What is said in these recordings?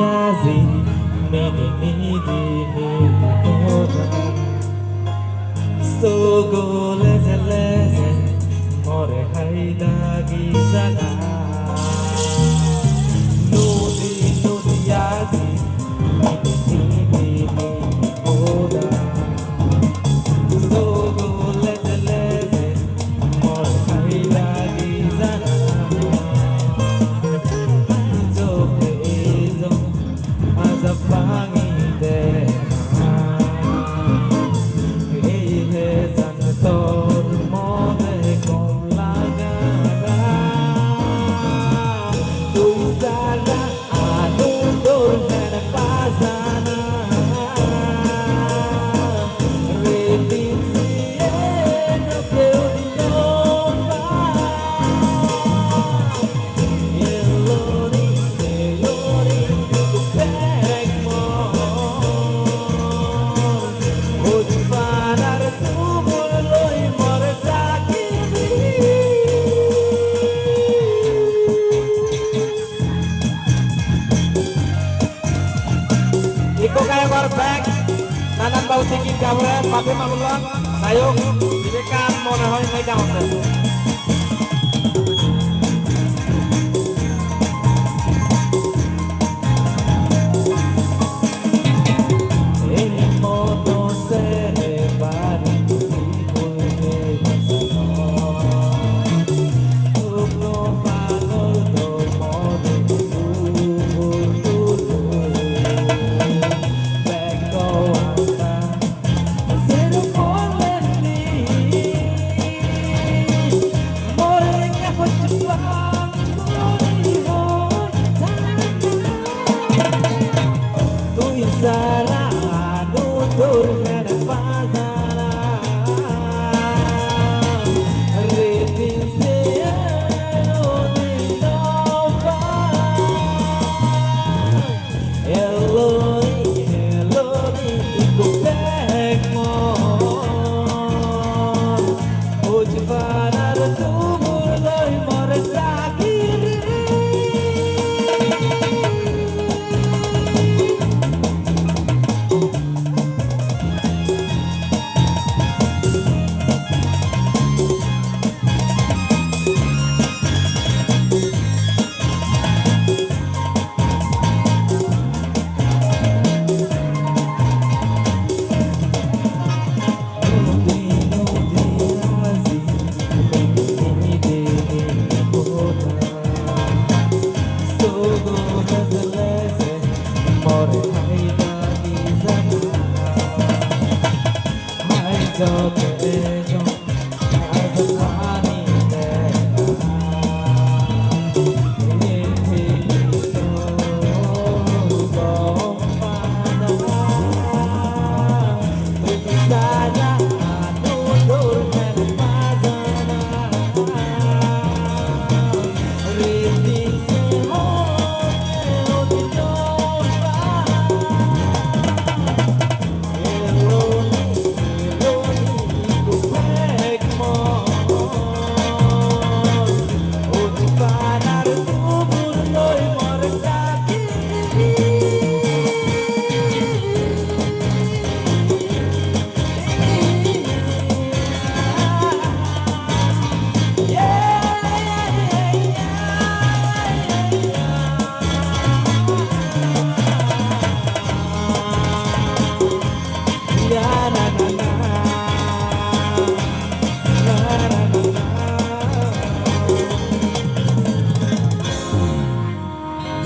yazi mini midi moda so go leze leze more haida gizana nudi nudi yazi mini midi moda so go leze leze more haida gizana Iko kayak korban, nanan bau tinggi kawan, pakai malulan, ayo, dibekan mau nahoy may daun.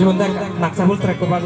Jumanda nak sabul track ko ba